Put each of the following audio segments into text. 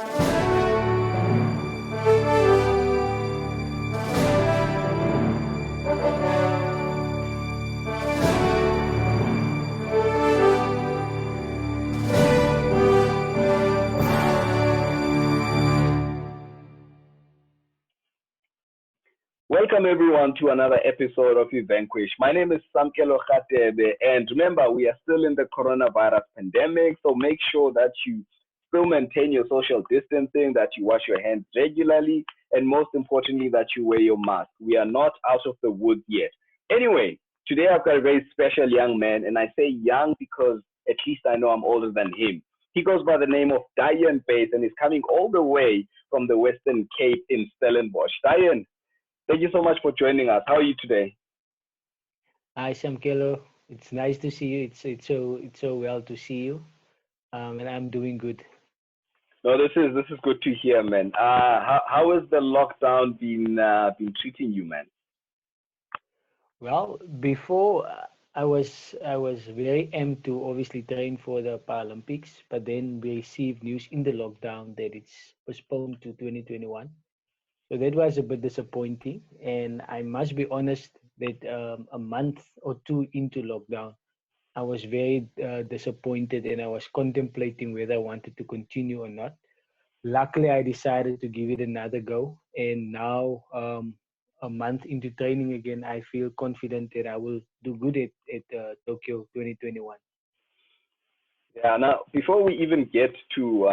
Welcome everyone to another episode of Vanquish. My name is Samkelo Khatebe, and remember, we are still in the coronavirus pandemic, so make sure that you still maintain your social distancing, that you wash your hands regularly, and most importantly, that you wear your mask. We are not out of the woods yet. Anyway, today I've got a very special young man, and I say young because at least I know I'm older than him. He goes by the name of Dyan Buis and is coming all the way from the Western Cape in Stellenbosch. Dyan, thank you so much for joining us. How are you today? Hi, Samkelo. It's nice to see you. It's so well to see you. And I'm doing good. No, this is good to hear, man. How has the lockdown been treating you, man? Well, before I was very amped to obviously train for the Paralympics, but then we received news in the lockdown that it's postponed to 2021. So that was a bit disappointing, and I must be honest that a month or two into lockdown, I was very disappointed, and I was contemplating whether I wanted to continue or not. Luckily, I decided to give it another go, and now a month into training again, I feel confident that I will do good at Tokyo 2021. Yeah. Now, before we even get to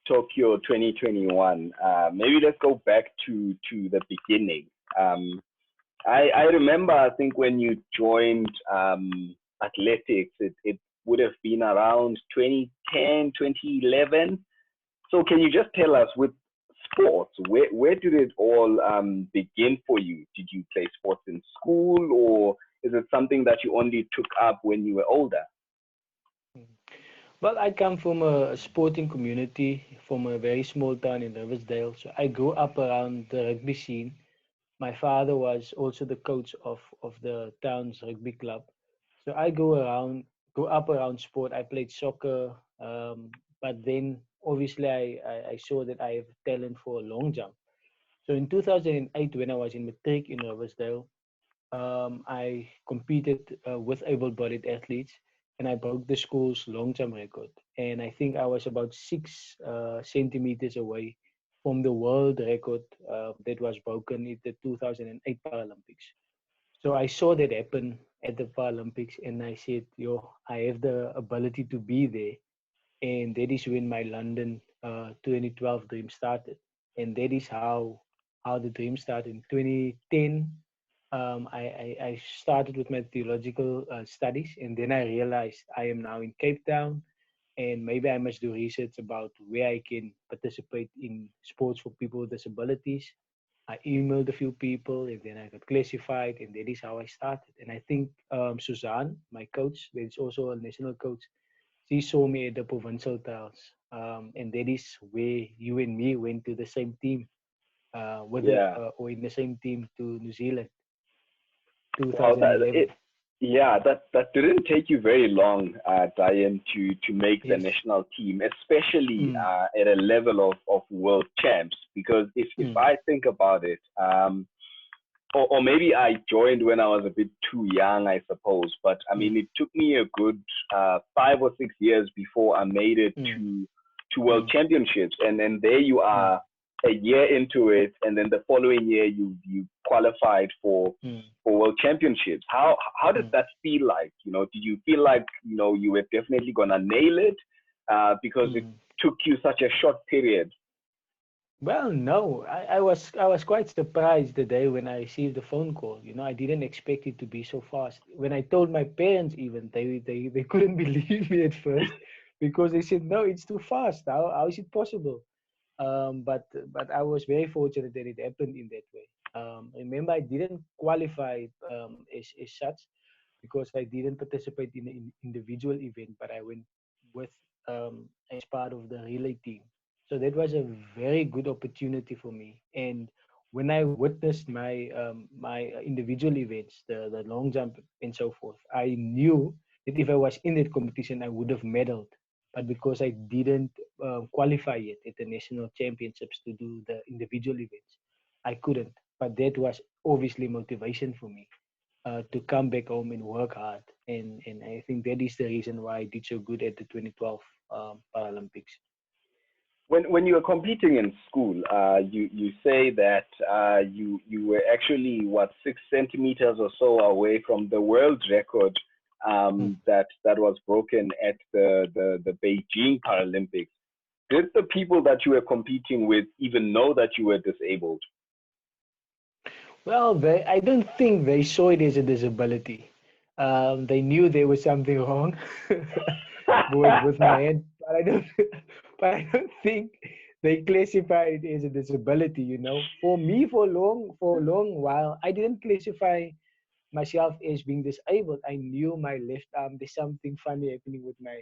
Tokyo 2021, maybe let's go back to the beginning. Um, I remember, I think when you joined athletics, it would have been around 2010, 2011. So can you just tell us with sports, where did it all begin for you? Did you play sports in school, or is it something that you only took up when you were older? Well, I come from a sporting community from a very small town in Riversdale. So I grew up around the rugby scene. My father was also the coach of the town's rugby club. So I grew up around sport. I played soccer, but then obviously I saw that I have talent for a long jump. So in 2008, when I was in matric in Riversdale, I competed with able-bodied athletes, and I broke the school's long jump record. And I think I was about 6 centimeters away from the world record that was broken at the 2008 Paralympics. So I saw that happen at the Paralympics, and I said, "Yo, I have the ability to be there." And that is when my London 2012 dream started, and that is how the dream started in 2010. I started with my theological studies, and then I realized I am now in Cape Town, and maybe I must do research about where I can participate in sports for people with disabilities. I emailed a few people, and then I got classified, and that is how I started. And I think Suzanne, my coach, that is also a national coach, she saw me at the provincial trials, and that is where you and me went to the same team, Yeah. or in the same team to New Zealand, Wow, 2011. that didn't take you very long, Diane, to make the Yes. national team, especially Mm, at a level of world champs. Because if mm, I think about it, or maybe I joined when I was a bit too young, I suppose. But I mm, mean, it took me a good 5 or 6 years before I made it mm, to World mm, Championships, and then there you mm, are a year into it, and then the following year you qualified mm, for World Championships. How did mm, that feel like? Did you feel like you were definitely gonna nail it because it mm. took you such a short period? Well, no, I was quite surprised the day when I received the phone call. I didn't expect it to be so fast. When I told my parents, even they couldn't believe me at first because they said, "No, it's too fast. How is it possible?" But I was very fortunate that it happened in that way. Remember, I didn't qualify as such because I didn't participate in an individual event, but I went with as part of the relay team. So that was a very good opportunity for me. And when I witnessed my individual events, the long jump and so forth, I knew that if I was in that competition, I would have medaled. but because I didn't qualify yet at the national championships to do the individual events, I couldn't. But that was obviously motivation for me to come back home and work hard. And I think that is the reason why I did so good at the 2012 Paralympics. When you were competing in school, you say that you were actually what 6 centimeters or so away from the world record Hmm. that was broken at the Beijing Paralympics. Did the people that you were competing with even know that you were disabled? Well, I don't think they saw it as a disability. They knew there was something wrong with my head, but I don't, but I don't think they classified it as a disability. For me, for a long while, I didn't classify myself as being disabled. I knew my left arm. There's something funny happening with my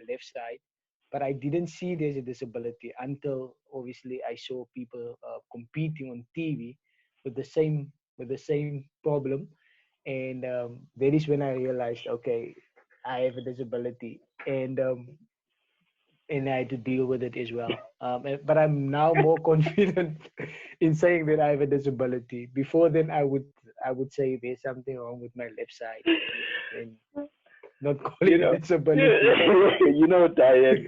left side, but I didn't see it as a disability until obviously I saw people competing on TV with the same problem, and that is when I realized, okay, I have a disability, and I had to deal with it as well. But I'm now more confident in saying that I have a disability. Before then, I would say there's something wrong with my left side, and not call You it a know, disability. Diane.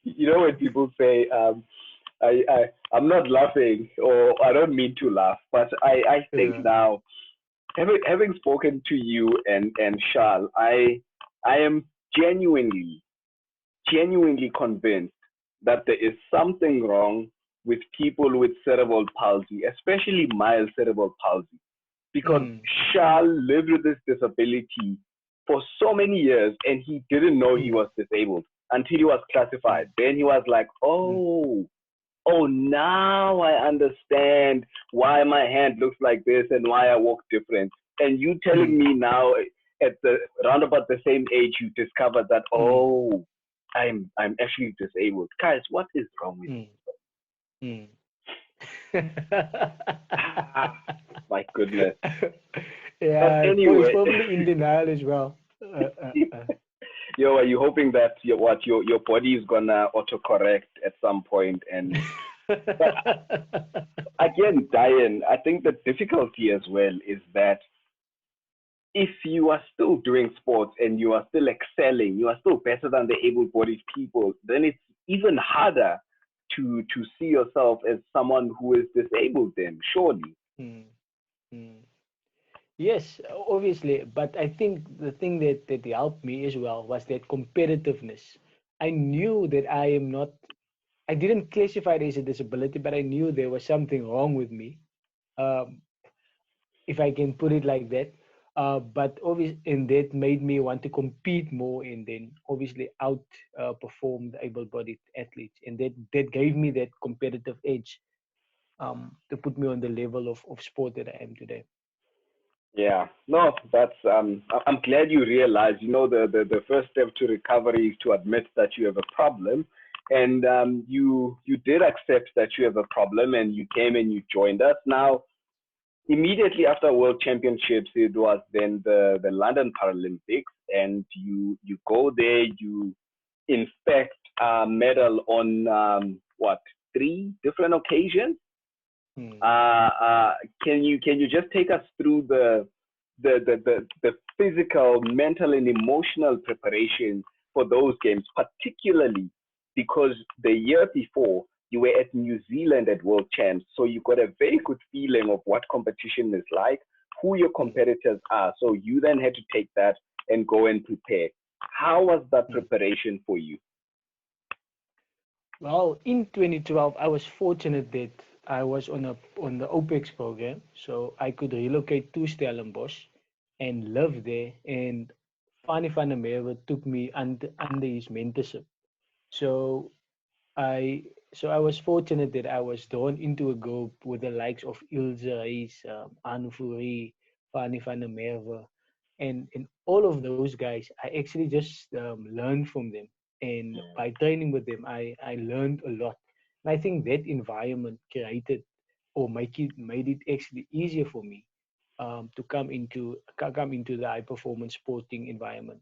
When people say, I'm not laughing or I don't mean to laugh, but I think Yeah. now, having spoken to you and Charles, I am genuinely convinced that there is something wrong with people with cerebral palsy, especially mild cerebral palsy, because Mm, Charles lived with this disability for so many years and he didn't know he mm, was disabled until he was mm, classified. Then he was like, mm, oh, now I understand why my hand looks like this and why I walk different. And you telling mm, me now at the round about the same age you discovered that, mm, oh, I'm actually disabled. Guys, what is wrong with mm, mm. ah my goodness. But Yeah, it's anyway, probably in denial as well. are you hoping that your body is gonna autocorrect at some point? And but again, Diane, I think the difficulty as well is that if you are still doing sports and you are still excelling, you are still better than the able-bodied people, then it's even harder to see yourself as someone who is disabled. Then surely, Mm, mm. Yes, obviously, but I think the thing that helped me as well was that competitiveness. I knew that I didn't classify it as a disability, but I knew there was something wrong with me, um, if I can put it like that. But obviously, and that made me want to compete more and then obviously out perform the able-bodied athletes. And that gave me that competitive edge to put me on the level of sport that I am today. yeah. No, that's I'm glad you realize. The first step to recovery is to admit that you have a problem, and you did accept that you have a problem, and you came and you joined us. Now, immediately after World Championships, it was then the London Paralympics, and you go there, you inspect medal on what, three different occasions. Hmm. Uh, can you just take us through the physical, mental, and emotional preparation for those games, particularly because the year before you were at New Zealand at World Champs, so you got a very good feeling of what competition is like, who your Hmm. competitors are. So you then had to take that and go and prepare. How was that Hmm. preparation for you? Well, in 2012, I was fortunate that I was on the OPEX program, so I could relocate to Stellenbosch and live there. And Fanny van der Merwe took me under his mentorship. So I I was fortunate that I was drawn into a group with the likes of Ilse Reis, Anu Fourie, Fanny van der Merwe, and all of those guys. I actually just learned from them, and by training with them, I learned a lot. And I think that environment created or made it actually easier for me to come into the high performance sporting environment.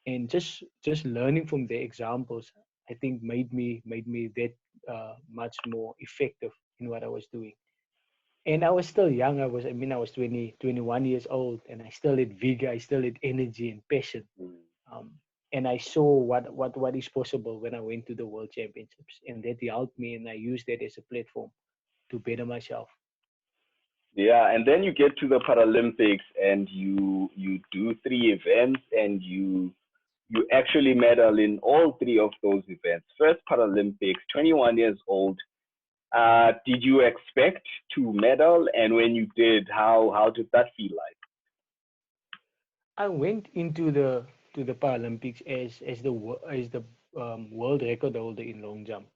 and just learning from their examples, I think made me that much more effective in what I was doing. And I was still young. I was 21 years old, and I still had vigor, I still had energy and passion. Mm. Um, and I saw what is possible when I went to the World Championships, and that helped me, and I used that as a platform to better myself. Yeah, and then you get to the Paralympics and you do three events and you actually medal in all three of those events. First Paralympics, 21 years old. Did you expect to medal? And when you did, how did that feel like? I went into the Paralympics as the world record holder in long jump.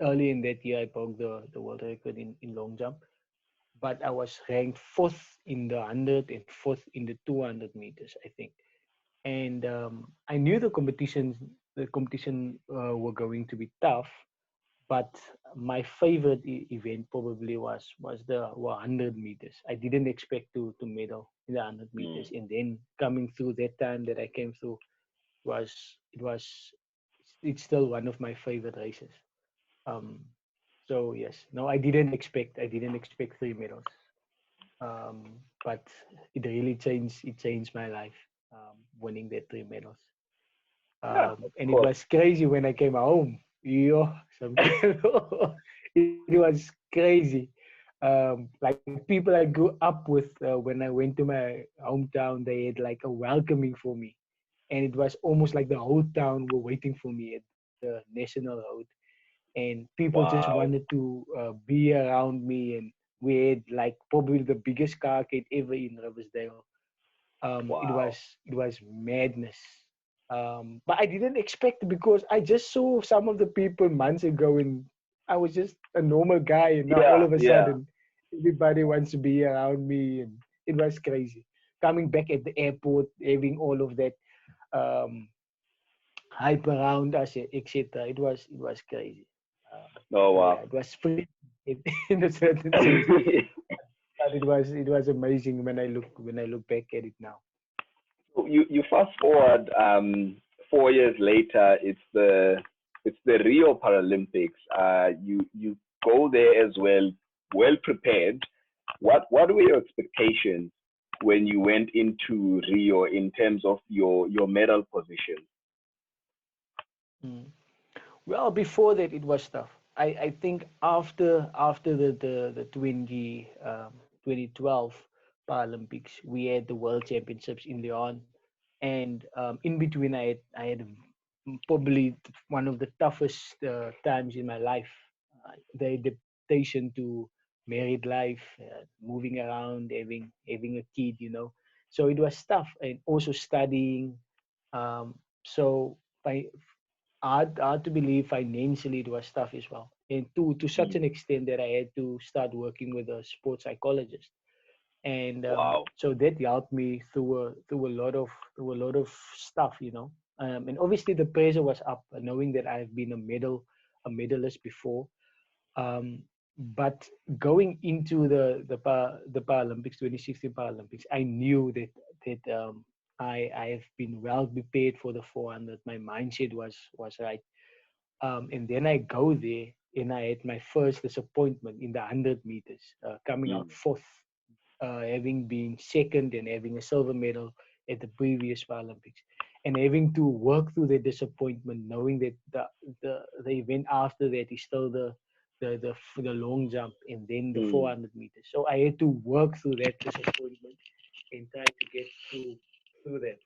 Early in that year, I broke the world record in long jump, but I was ranked fourth in the 100 and fourth in the 200 meters, I think. And I knew the competition were going to be tough, but my favorite event probably was the 100 meters. I didn't expect to medal in the 100 Mm. meters, and then coming through that time that I came through was it was it's still one of my favorite races. Um, so yes, no, I didn't expect 3 medals, but it really changed my life, winning that 3 medals. Yeah, of And it course. was crazy when I came home. Yo, some it was crazy. Like people I grew up with, when I went to my hometown, they had like a welcoming for me, and it was almost like the whole town were waiting for me at the national road, and people just Wow. wanted to be around me, and we had like probably the biggest car arcade ever in Riversdale. Wow. It was madness. But I didn't expect, because I just saw some of the people months ago, and I was just a normal guy, and now all Yeah, of a yeah. sudden everybody wants to be around me, and it was crazy. Coming back at the airport, having all of that um, hype around us, etc. It was crazy. Um, Oh so yeah, wow. it was free in a certain sense, but it was amazing when I look back at it now. You fast forward 4 years later, it's the Rio Paralympics. You go there as well prepared. What were your expectations when you went into Rio in terms of your medal position? Mm. Well, before that, it was tough. I think after the 2012 Paralympics, we had the World Championships in Lyon, and in between, I had probably one of the toughest times in my life. The adaptation to married life, moving around, having a kid, So it was tough, and also studying. So by hard to believe, financially it was tough as well, and to such an Mm. extent that I had to start working with a sports psychologist, and Wow. so that helped me through a lot of stuff, and obviously the pressure was up, knowing that I've been a medalist before, um, but going into the Paralympics, 2016 Paralympics, I knew that I have been well prepared for the 400. My mindset was right, and then I go there, and I had my first disappointment in the 100 meters, coming out Mm. fourth, having been second and having a silver medal at the previous Paralympics, and having to work through the disappointment, knowing that the event after that is still the long jump and then the Mm. 400 meters. So I had to work through that disappointment and try to get through that.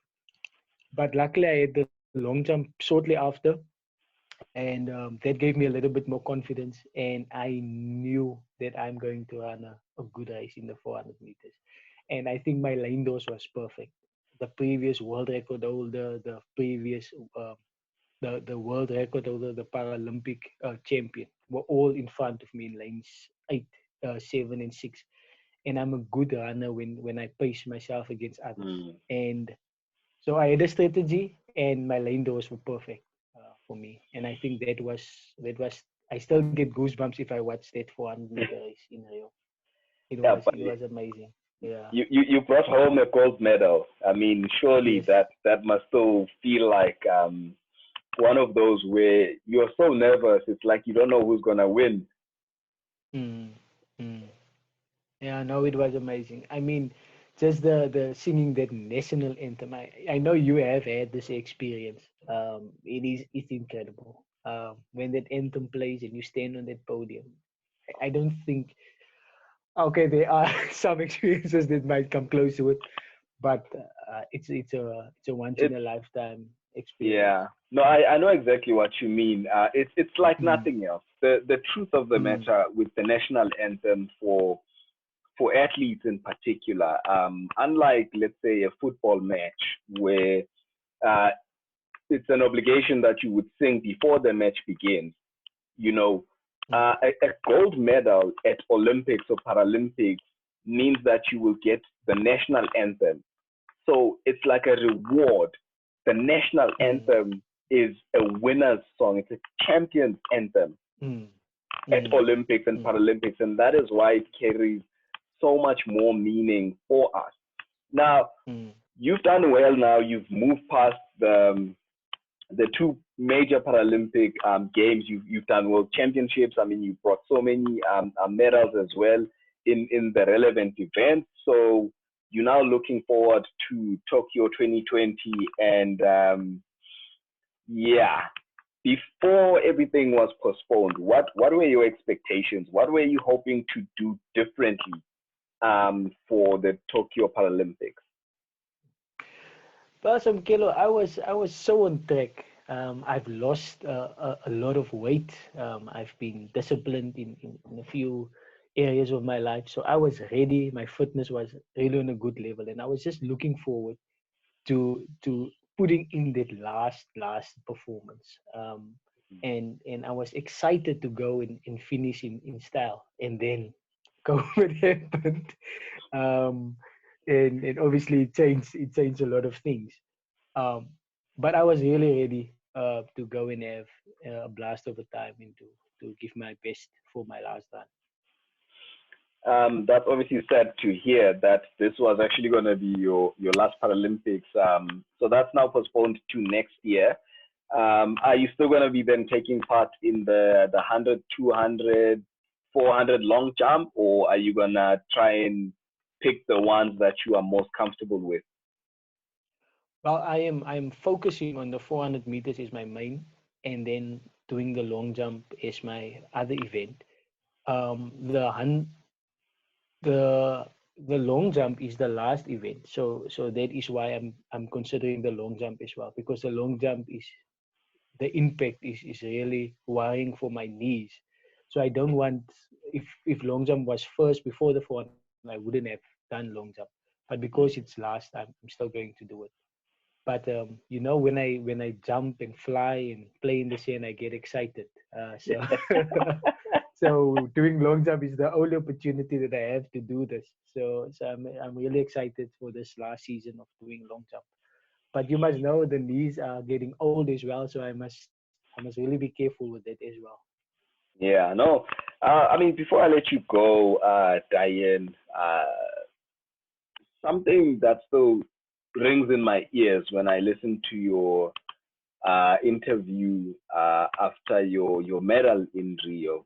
But luckily, I had the long jump shortly after, and that gave me a little bit more confidence, and I knew that I'm going to run a good race in the 400 meters, and I think my lane dose was perfect. The previous world record holder, the world record holder, the Paralympic champion, were all in front of me in lanes 8, 7 and 6, and I'm a good runner when I pace myself against others. Mm. And so I had a strategy, and my lane doors were perfect for me. And I think that was. I still get goosebumps if I watch that 400-meter race in Rio. It Yeah, was but it was amazing. Yeah. You brought home a gold medal. I mean, surely Yes. that must still feel like one of those where you're so nervous. It's like you don't know who's gonna win. Mm. Mm. Yeah, no, it was amazing. I mean, just the singing that national anthem. I know you have had this experience. It's incredible. When that anthem plays and you stand on that podium, I don't think. Okay, there are some experiences that might come close to it, but it's a once in It's a lifetime experience. Yeah. No, I know exactly what you mean. It's like Mm, nothing else. The truth of the mm, matter with the national anthem for athletes in particular, unlike let's say a football match where uh, it's an obligation that you would sing before the match begins. You know, mm, a gold medal at Olympics or Paralympics means that you will get the national anthem, so it's like a reward. The national mm, anthem is a winner's song. It's a champion's anthem mm, at mm, Olympics and mm, Paralympics, and that is why it carries so much more meaning for us. Now, mm, you've done well. Now you've moved past the two major Paralympic games. You've done world championships. I mean, you brought so many medals as well in the relevant events. So you're now looking forward to Tokyo 2020, and yeah. Before everything was postponed, what were your expectations? What were you hoping to do differently for the Tokyo Paralympics? Well, some kilo, I was so on track. I've lost a lot of weight. I've been disciplined in a few areas of my life, so I was ready. My fitness was really on a good level, and I was just looking forward to putting in that last performance. And I was excited to go and finish in style, and then COVID happened. Um, and obviously it changed a lot of things. Um, but I was really ready to go and have a blast of a time and to give my best for my last run. That's obviously sad to hear that this was actually going to be your last Paralympics. So that's now postponed to next year. Are you still going to be then taking part in the 100, 200, 400 long jump, or are you going to try and pick the ones that you are most comfortable with? Well, I am focusing on the 400 meters is my main, and then doing the long jump is my other event. The long jump is the last event, so that is why I'm considering the long jump as well, because the long jump is the impact is really worrying for my knees. So I don't want, if long jump was first before the 400, I wouldn't have done long jump. But because it's last, I'm still going to do it. But when I jump and fly and play in the sea, and I get excited. So so doing long jump is the only opportunity that I have to do this. So I'm really excited for this last season of doing long jump. But you must know the knees are getting old as well, so I must really be careful with that as well. Yeah, no. I mean, before I let you go, Diane, something that still rings in my ears when I listen to your interview after your medal in Rio.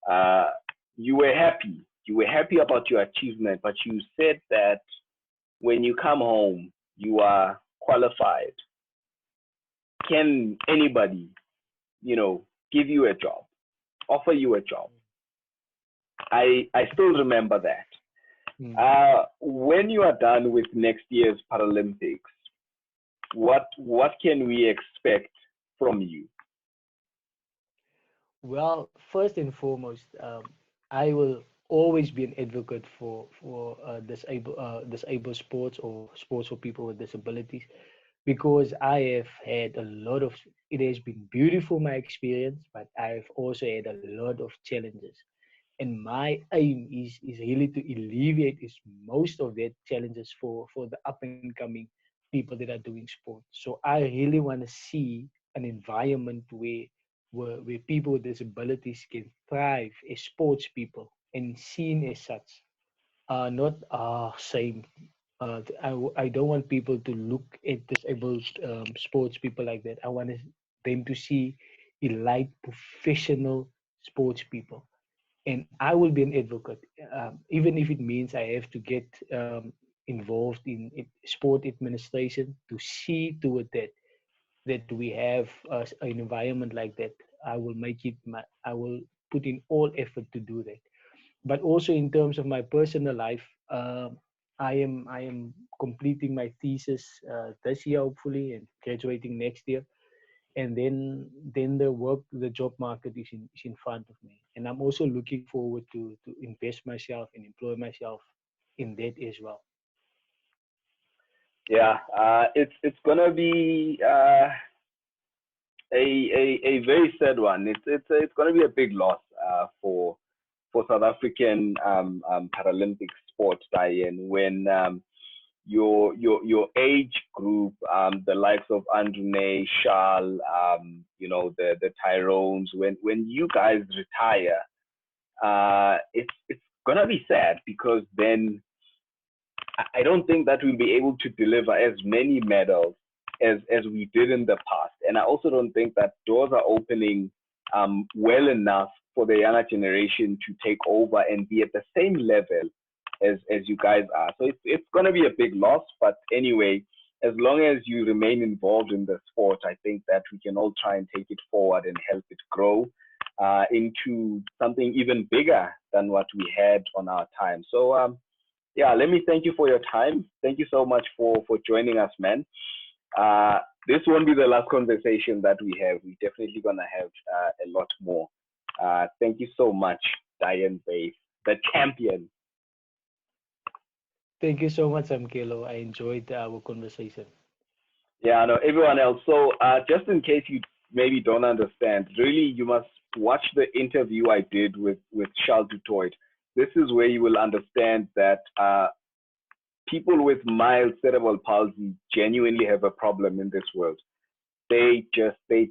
Uh, you were happy. You were happy about your achievement, but you said that when you come home, you are qualified. Can anybody, give you a job, offer you a job? I still remember that. Mm. When you are done with next year's Paralympics, what can we expect from you? Well, first and foremost, I will always be an advocate for disabled sports or sports for people with disabilities, because I have had a lot of. It has been beautiful my experience, but I've also had a lot of challenges. And my aim is really to alleviate is most of that challenges for the up and coming people that are doing sport. So I really want to see an environment where people with disabilities can thrive as sports people and seen as such. Not same. I don't want people to look at disabled sports people like that. I want them to see elite professional sports people, and I will be an advocate, even if it means I have to get involved in sport administration to see to it that we have an environment like that. I will make it. I will put in all effort to do that. But also in terms of my personal life, I am completing my thesis this year hopefully and graduating next year, and then the job market is in front of me, and I'm also looking forward to invest myself and employ myself in that as well. Yeah, it's gonna be a very sad one. It's gonna be a big loss for South African Paralympic sports, Diane, when your age group, the likes of Andrune, Charles, the Tyrones, when you guys retire, it's gonna be sad because then I don't think that we'll be able to deliver as many medals as we did in the past. And I also don't think that doors are opening well enough for the younger generation to take over and be at the same level as you guys are. So it's going to be a big loss. But anyway, as long as you remain involved in the sport, I think that we can all try and take it forward and help it grow into something even bigger than what we had on our time. So yeah, let me thank you for your time. Thank you so much for joining us, man. Uh, this won't be the last conversation that we have. We're definitely gonna have a lot more. Thank you so much, Dyan Buis, the champion. Thank you so much, Amkelo. I enjoyed our conversation. Yeah, I know everyone else. So just in case you maybe don't understand, really you must watch the interview I did with Charles Dutoit. This is where you will understand that people with mild cerebral palsy genuinely have a problem in this world. They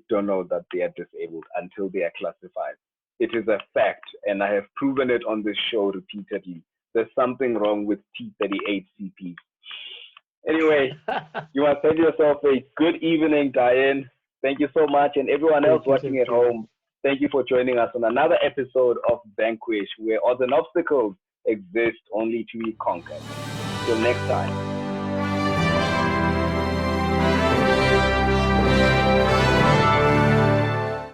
don't know that they are disabled until they are classified. It is a fact, and I have proven it on this show repeatedly. There's something wrong with T38 CP. Anyway, you must have yourself a good evening, Diane. Thank you so much, and everyone else Thank you, watching at Amkelo. home. Thank you for joining us on another episode of Vanquish, where odds and obstacles exist only to be conquered. Till next time.